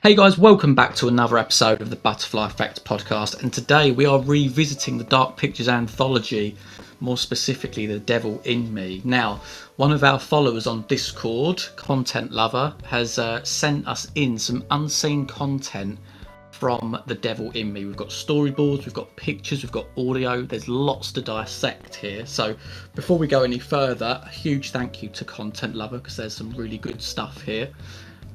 Hey guys, welcome back to another episode of the Butterfly Effect podcast, and today we are revisiting the Dark Pictures anthology, more specifically The Devil in Me. Now, one of our followers on Discord, ContentLover, has sent us in some unseen content from The Devil in Me. We've got storyboards, we've got pictures, we've got audio, there's lots to dissect here. So before we go any further, a huge thank you to ContentLover because there's some really good stuff here.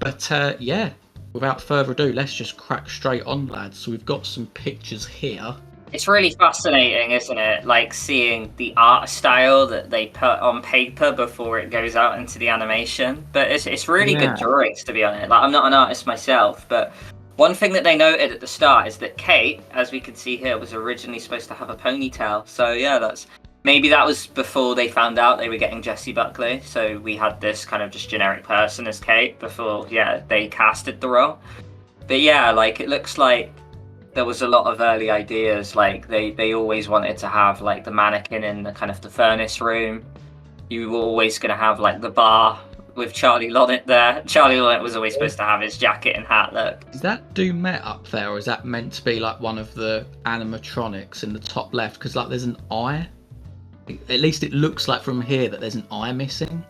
But yeah, without further ado, let's just crack straight on, lads. So we've got some pictures here. It's really fascinating, isn't it? Like seeing the art style that they put on paper before it goes out into the animation. But it's really good drawings, to be honest. Like, I'm not an artist myself, but one thing that they noted at the start is that Kate, as we can see here, was originally supposed to have a ponytail. So yeah, maybe that was before they found out they were getting Jessie Buckley. So we had this kind of just generic person as Kate before, they casted the role. But yeah, like it looks like there was a lot of early ideas. Like they always wanted to have like the mannequin in the kind of the furnace room. You were always going to have like the bar with Charlie Lonnet there. Charlie Lonnet was always supposed to have his jacket and hat look. Is that Dumet up there, or is that meant to be like one of the animatronics in the top left? Because like there's an eye. At least it looks like from here that there's an eye missing.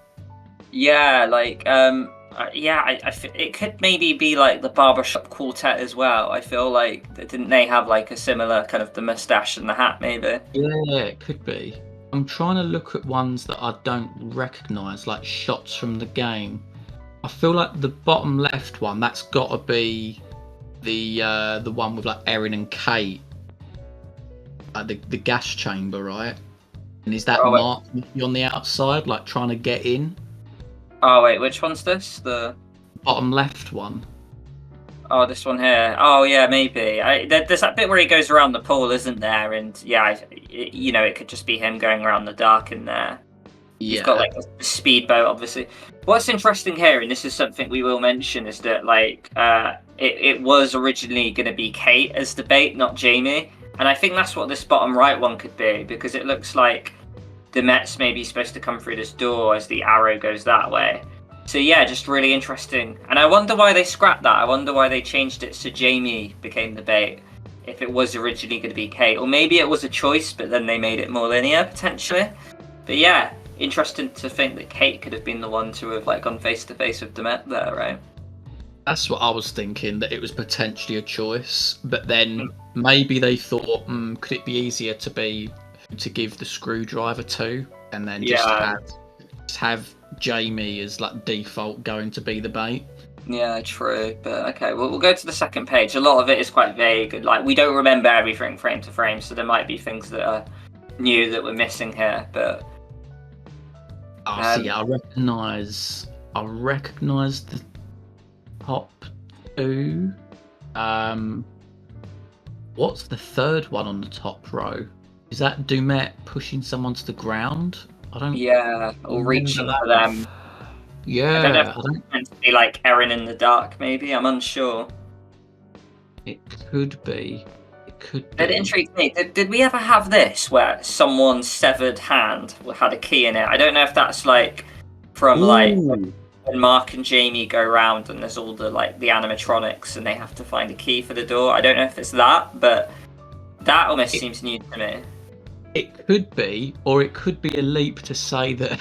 Yeah, like it could maybe be like the barbershop quartet as well. I feel like didn't they have like a similar kind of the mustache and the hat maybe? Yeah, it could be. I'm trying to look at ones that I don't recognise, like shots from the game. I feel like the bottom left one, that's got to be the one with like Erin and Kate, the gas chamber, right? And is that Mark on the outside, like trying to get in? Oh wait, which one's this? The bottom left one. Oh, this one here. Oh yeah, maybe. There's that bit where he goes around the pool, isn't there? And yeah, it could just be him going around the dark in there. Yeah. He's got like a speedboat, obviously. What's interesting here, and this is something we will mention, is that like it was originally going to be Kate as the bait, not Jamie. And I think that's what this bottom right one could be, because it looks like the Mets maybe supposed to come through this door as the arrow goes that way. So yeah, just really interesting. And I wonder why they scrapped that. I wonder why they changed it so Jamie became the bait, if it was originally going to be Kate. Or maybe it was a choice, but then they made it more linear, potentially. But yeah, interesting to think that Kate could have been the one to have like gone face to face with Demet there, right? That's what I was thinking, that it was potentially a choice. But then maybe they thought, could it be easier to give the screwdriver to, and then just have Jamie as like default going to be the bait. Yeah, true. But okay, we'll go to the second page. A lot of it is quite vague. Like we don't remember everything frame to frame, so there might be things that are new that we're missing here. But I recognise the top two. What's the third one on the top row? Is that Dumet pushing someone to the ground? I don't. Yeah, or reaching for them. Yeah, I don't know if it's meant to be like Erin in the dark. Maybe I'm unsure. It could be. It intrigues me. Did we ever have this where someone's severed hand had a key in it? I don't know if that's like from like when Mark and Jamie go around and there's all the like the animatronics and they have to find a key for the door. I don't know if it's that, but that almost seems new to me. It could be, or it could be a leap to say that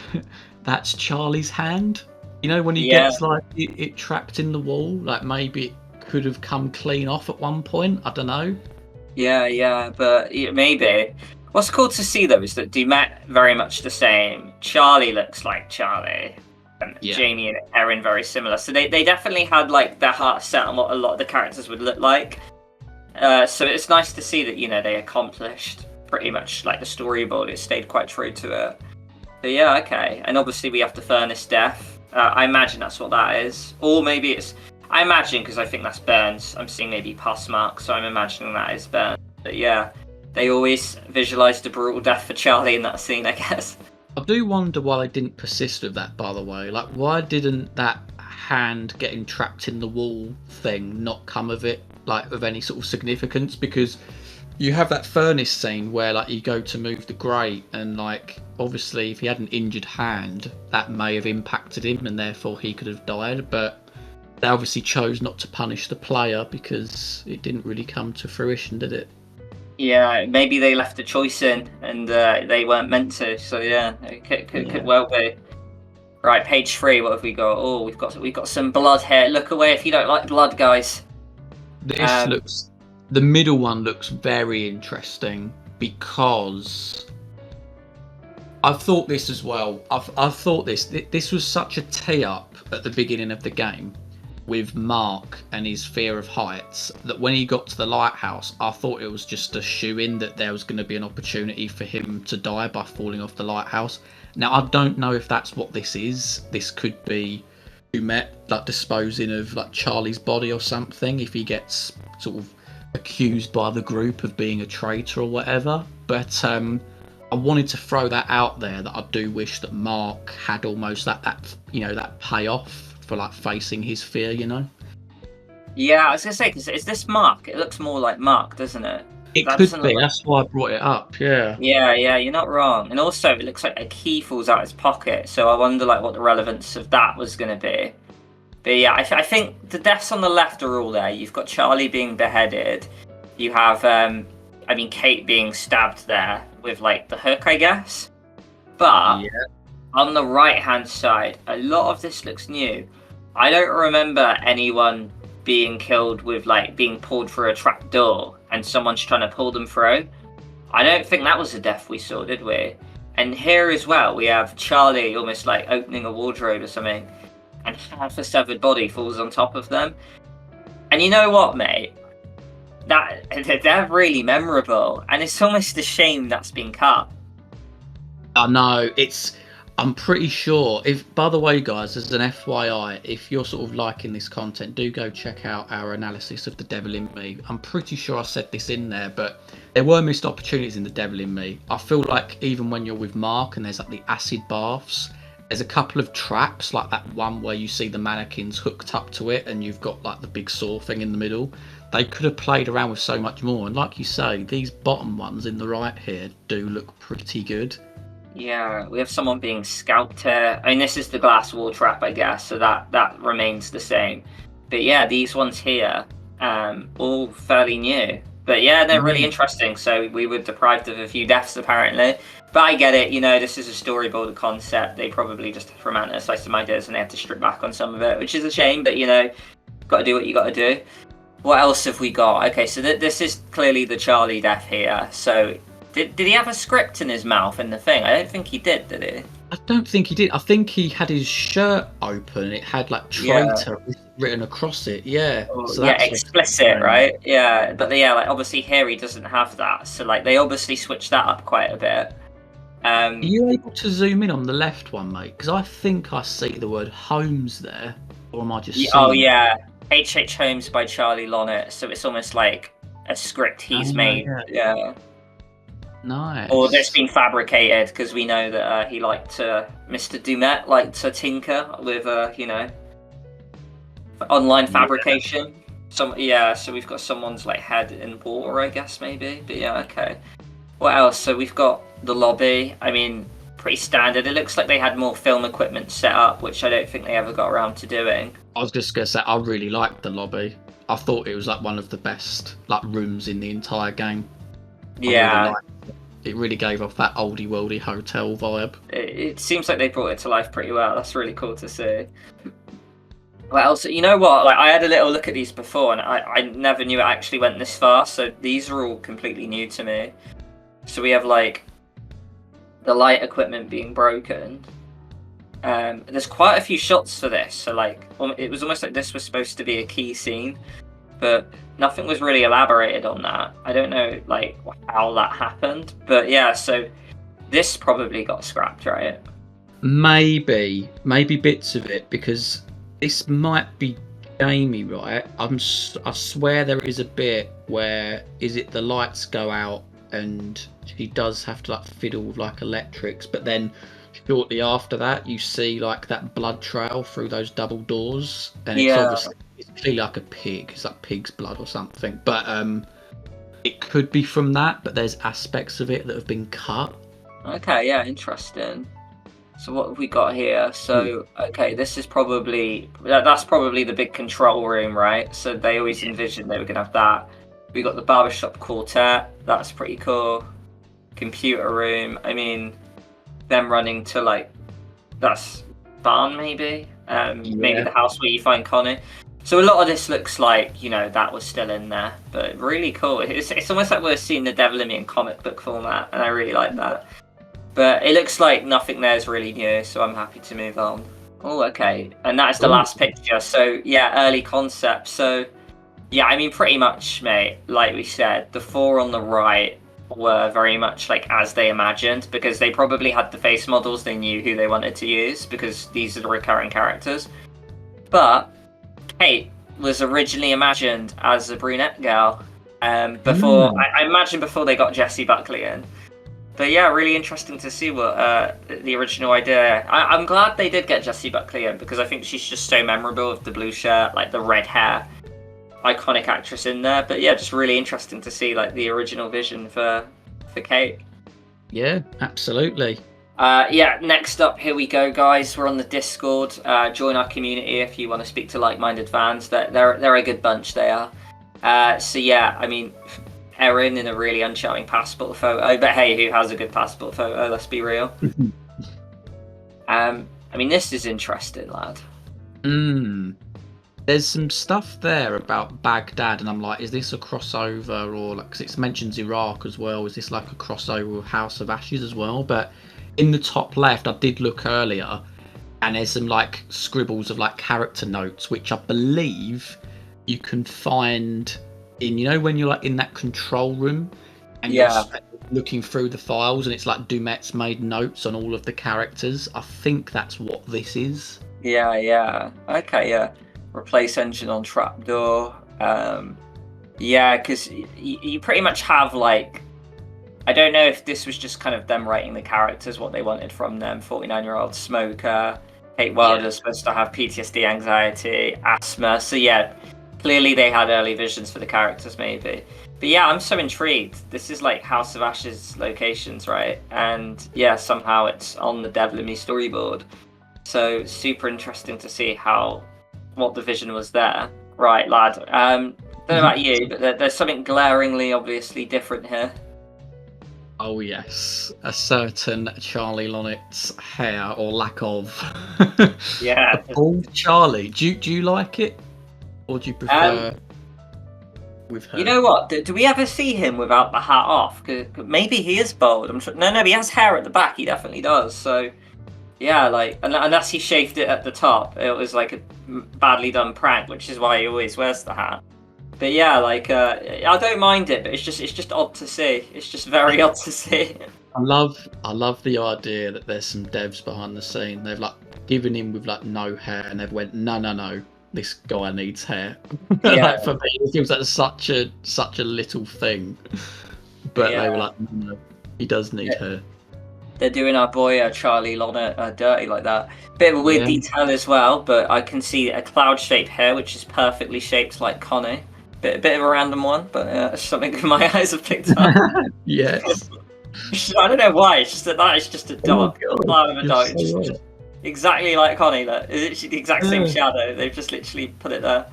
that's Charlie's hand. You know, when he gets like it trapped in the wall, like maybe it could have come clean off at one point. I don't know. Yeah, but maybe. What's cool to see though is that Dumet very much the same. Charlie looks like Charlie. And Jamie and Erin very similar. So they definitely had like their heart set on what a lot of the characters would look like. So it's nice to see that, they accomplished pretty much like the storyboard. It stayed quite true to it. But yeah, okay. And obviously we have the furnace death. I imagine that's what that is. Or maybe it's... I imagine, because I think that's Burns. I'm seeing maybe pus marks, so I'm imagining that is Burns. But yeah, they always visualised a brutal death for Charlie in that scene, I guess. I do wonder why they didn't persist with that, by the way. Like, why didn't that hand getting trapped in the wall thing not come of it, like, of any sort of significance? Because you have that furnace scene where, like, you go to move the grate, and, like, obviously, if he had an injured hand, that may have impacted him, and therefore he could have died. But they obviously chose not to punish the player because it didn't really come to fruition, did it? Yeah, maybe they left a choice in and they weren't meant to. So yeah, it could well be. Right, page 3. What have we got? Oh, we've got some blood here. Look away if you don't like blood, guys. This looks. The middle one looks very interesting because I've thought this as well. I've thought this was such a tee up at the beginning of the game with Mark and his fear of heights that when he got to the lighthouse, I thought it was just a shoe-in that there was going to be an opportunity for him to die by falling off the lighthouse. Now, I don't know if that's what this is. This could be Dumet like disposing of like Charlie's body or something if he gets sort of accused by the group of being a traitor or whatever. But I wanted to throw that out there that I do wish that Mark had almost that payoff for like facing his fear, Yeah, I was gonna say, 'cause is this Mark? It looks more like Mark, doesn't it? It could be. That's why I brought it up. Yeah. Yeah, you're not wrong. And also, it looks like a key falls out of his pocket, so I wonder like what the relevance of that was gonna be. But yeah, I think the deaths on the left are all there. You've got Charlie being beheaded. You have, Kate being stabbed there with like the hook, I guess. But on the right-hand side, a lot of this looks new. I don't remember anyone being killed with like being pulled through a trap door and someone's trying to pull them through. I don't think that was a death we saw, did we? And here as well, we have Charlie almost like opening a wardrobe or something, and half a severed body falls on top of them. And you know what, mate? They're really memorable, and it's almost a shame that's been cut. I know, I'm pretty sure, by the way guys, as an FYI, if you're sort of liking this content, do go check out our analysis of The Devil in Me. I'm pretty sure I said this in there, but there were missed opportunities in The Devil in Me. I feel like even when you're with Mark and there's like the acid baths, there's a couple of traps, like that one where you see the mannequins hooked up to it and you've got like the big saw thing in the middle. They could have played around with so much more, and like you say, these bottom ones in the right here do look pretty good. Yeah, we have someone being scalped here. I mean, this is the glass wall trap, I guess, so that remains the same. But yeah, these ones here, all fairly new. But yeah, they're really interesting. So we were deprived of a few deaths, apparently. But I get it, this is a storyboard concept. They probably just romanticized some ideas and they had to strip back on some of it, which is a shame, but got to do what you got to do. What else have we got? Okay, so this is clearly the Charlie death here. So did he have a script in his mouth in the thing? I don't think he did he? I don't think he did. I think he had his shirt open and it had like traitor written across it. Yeah. So yeah, explicit, right? Yeah, but yeah, like obviously here he doesn't have that. So like they obviously switched that up quite a bit. Are you able to zoom in on the left one, mate? Because I think I see the word Holmes there, or am I just? Oh yeah, H.H. Holmes by Charlie Lonnet. So it's almost like a script he's made. Yeah. Nice. Or that's been fabricated because we know that Mr. Dumet liked to tinker with online fabrication. So we've got someone's like head in water, I guess maybe. But yeah, okay. What else? So we've got the lobby. I mean, pretty standard. It looks like they had more film equipment set up, which I don't think they ever got around to doing. I was just gonna say I really liked the lobby. I thought it was like one of the best like rooms in the entire game. Yeah. It really gave off that oldie worldy hotel vibe. It seems like they brought it to life pretty well. That's really cool to see. Well, so you know what? Like I had a little look at these before, and I never knew it actually went this far. So these are all completely new to me. So we have like the light equipment being broken. There's quite a few shots for this. So like it was almost like this was supposed to be a key scene, but nothing was really elaborated on that. I don't know like how that happened, but yeah, so this probably got scrapped, right? Maybe bits of it, because this might be Jamie, right? I swear there is a bit where the lights go out and she does have to like fiddle with like electrics, but then shortly after that you see like that blood trail through those double doors, and it's clearly like a pig. It's like pig's blood or something, but it could be from that, but there's aspects of it that have been cut. Okay, yeah, interesting. So what have we got here? So okay, this is probably that's probably the big control room, right? So they always envisioned they were gonna have that. We got the barbershop quartet. That's pretty cool. Computer room. I mean, them running to like that's barn maybe. Maybe the house where you find Connie. So a lot of this looks like that was still in there, but really cool. It's almost like we're seeing the Devil in Me in comic book format, and I really like that. But it looks like nothing there is really new, so I'm happy to move on. Oh, okay. And that is the last picture. So, yeah, early concept. So, yeah, I mean, pretty much, mate, like we said, the 4 on the right were very much like as they imagined, because they probably had the face models, they knew who they wanted to use, because these are the recurring characters. But Kate was originally imagined as a brunette girl. Before I imagine before they got Jessie Buckley in. But yeah, really interesting to see what the original idea. I'm glad they did get Jessie Buckley in, because I think she's just so memorable with the blue shirt, like the red hair, iconic actress in there. But yeah, just really interesting to see like the original vision for Kate. Yeah, absolutely. Yeah, next up, here we go, guys. We're on the Discord. Join our community if you want to speak to like-minded fans. They're a good bunch. They are. So yeah, I mean. Erin in a really uncharming passport photo, but hey, who has a good passport photo? Let's be real. I mean, this is interesting, lad. There's some stuff there about Baghdad, and I'm like, is this a crossover, or like, because it mentions Iraq as well? Is this like a crossover with House of Ashes as well? But in the top left, I did look earlier, and there's some like scribbles of like character notes, which I believe you can find in, when you're like in that control room and you're looking through the files, and it's like Dumet's made notes on all of the characters. I think that's what this is. Yeah. Okay, yeah. Replace engine on trapdoor. Yeah, because you pretty much have like, I don't know if this was just kind of them writing the characters, what they wanted from them. 49-year-old smoker. Kate Wilder's supposed to have PTSD, anxiety, asthma. So yeah, clearly they had early visions for the characters, maybe. But yeah, I'm so intrigued. This is like House of Ashes locations, right? And yeah, somehow it's on the Devil in Me storyboard. So super interesting to see what the vision was there. Right, lad. Don't know about you, but there's something glaringly, obviously different here. Oh yes, a certain Charlie Lonnet's hair, or lack of. Yeah. Bald Charlie. Do you like it? Or do you prefer with her? You know what? Do we ever see him without the hat off? Cause maybe he is bald. I'm sure. No, he has hair at the back. He definitely does. So, yeah, like unless he shaved it at the top, it was like a badly done prank, which is why he always wears the hat. But yeah, like I don't mind it, but it's just odd to see. It's just very odd to see. I love the idea that there's some devs behind the scene. They've like given him with like no hair, and they've went no. This guy needs hair. Yeah. Like, for me, it feels like such a little thing, but they were like, no, he does need hair. They're doing our boy Charlie Lonnet dirty like that. Bit of a weird detail as well, but I can see a cloud-shaped hair, which is perfectly shaped like Connie. Bit of a random one, but something my eyes have picked up. Yes. I don't know why. It's just that is just a dog. Cloud of a dog. It's just exactly like Connie. It's the exact same shadow. They've just literally put it there.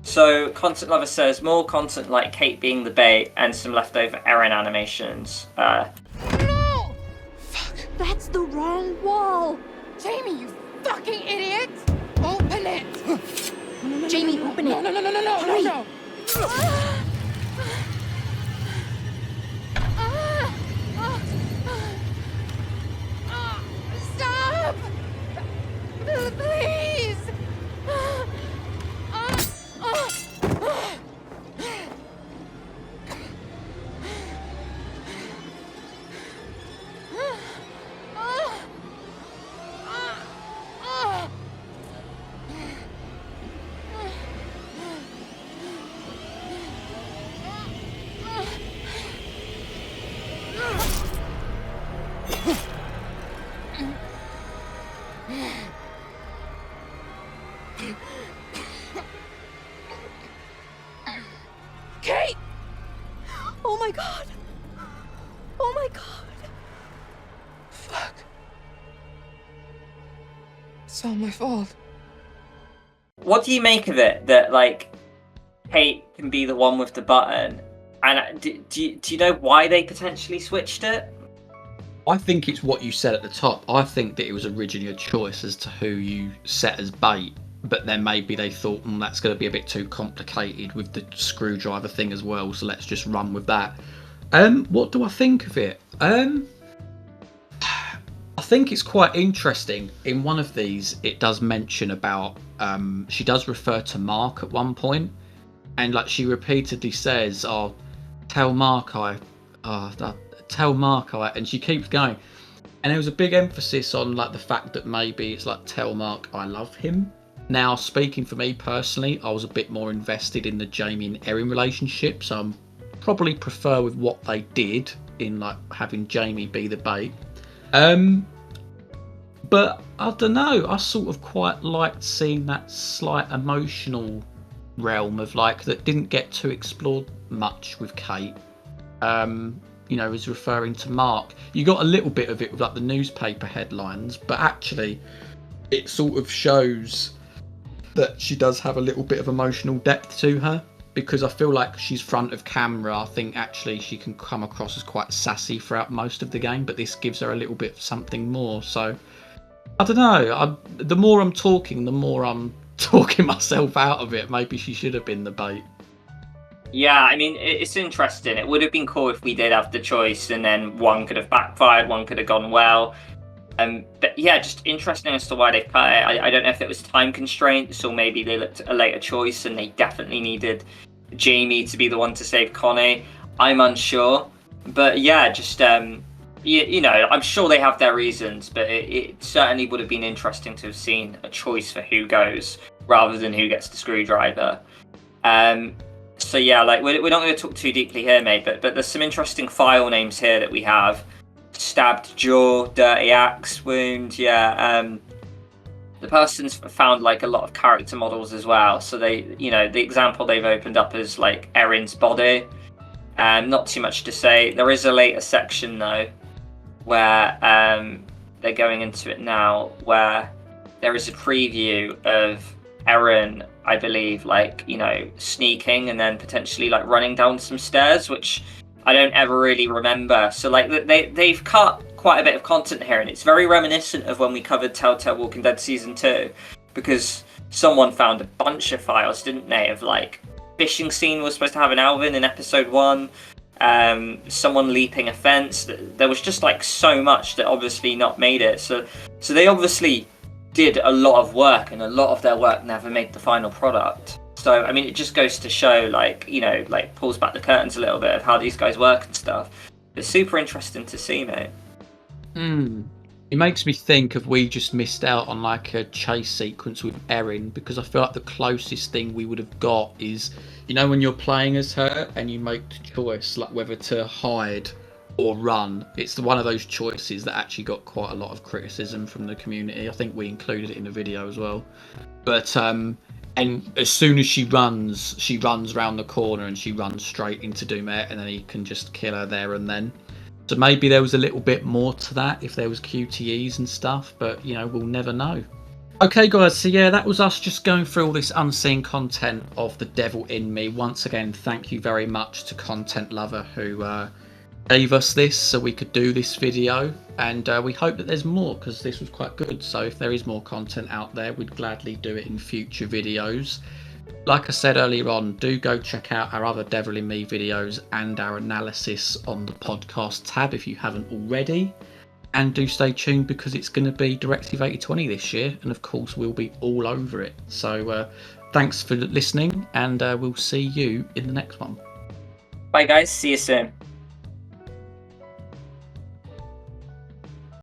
So ContentLover says more content like Kate being the bait and some leftover Erin animations. No! Fuck! That's the wrong wall. Jamie, you fucking idiot! Open it! Jamie, open it! No! Hurry. Stop! Please! Kate! Oh my god! Oh my god! Fuck. It's all my fault. What do you make of it that, like, Kate can be the one with the button? And do you know why they potentially switched it? I think it's what you said at the top. I think that it was originally a choice as to who you set as bait, but then maybe they thought, that's going to be a bit too complicated with the screwdriver thing as well, so let's just run with that. What do I think of it? I think it's quite interesting. In one of these, it does mention about, she does refer to Mark at one point, and like she repeatedly says, tell Mark and she keeps going. And there was a big emphasis on like the fact that maybe it's like, tell Mark I love him. Now, speaking for me personally, I was a bit more invested in the Jamie and Erin relationship, so I'm probably prefer with what they did in like having Jamie be the bait. But I don't know, I sort of quite liked seeing that slight emotional realm of like that didn't get too explored much with Kate. Is referring to Mark. You got a little bit of it with like the newspaper headlines, but actually it sort of shows that she does have a little bit of emotional depth to her, because I feel like she's front of camera. I think actually she can come across as quite sassy throughout most of the game, but this gives her a little bit of something more. So I don't know, the more I'm talking, the more I'm talking myself out of it. Maybe she should have been the bait. Yeah, I mean, it's interesting. It would have been cool if we did have the choice and then one could have backfired, one could have gone well. But yeah, just interesting as to why they cut it. I don't know if it was time constraints or maybe they looked at a later choice and they definitely needed Jamie to be the one to save Connie. I'm unsure. But yeah, just, I'm sure they have their reasons, but it certainly would have been interesting to have seen a choice for who goes rather than who gets the screwdriver. So yeah, like we're not going to talk too deeply here, mate, but there's some interesting file names here that we have. Stabbed jaw, dirty axe wound, yeah. The person's found like a lot of character models as well. So they, the example they've opened up is like Erin's body. Not too much to say. There is a later section though, where they're going into it now, where there is a preview of Erin, I believe, sneaking and then potentially like running down some stairs, which I don't ever really remember. So like they've cut quite a bit of content here, and it's very reminiscent of when we covered Telltale Walking Dead Season 2, because someone found a bunch of files, didn't they, of like fishing scene was supposed to have an Alvin in episode 1, someone leaping a fence. There was just like so much that obviously not made it. So they obviously did a lot of work, and a lot of their work never made the final product. So I mean, it just goes to show, pulls back the curtains a little bit of how these guys work and stuff. It's super interesting to see, mate. It makes me think of we just missed out on like a chase sequence with Erin, because I feel like the closest thing we would have got is, when you're playing as her and you make the choice like whether to hide or run. It's one of those choices that actually got quite a lot of criticism from the community. I think we included it in the video as well. But and as soon as she runs around the corner and she runs straight into Dumet, and then he can just kill her there and then. So maybe there was a little bit more to that if there was QTEs and stuff, but we'll never know. Okay guys, so yeah, that was us just going through all this unseen content of The Devil in Me. Once again, thank you very much to ContentLover who gave us this so we could do this video, and we hope that there's more, because this was quite good. So if there is more content out there, we'd gladly do it in future videos. Like I said earlier on, do go check out our other Devil in Me videos and our analysis on the podcast tab if you haven't already, and do stay tuned because it's going to be Directive 8020 this year, and of course we'll be all over it. So thanks for listening, and we'll see you in the next one. Bye guys, see you soon.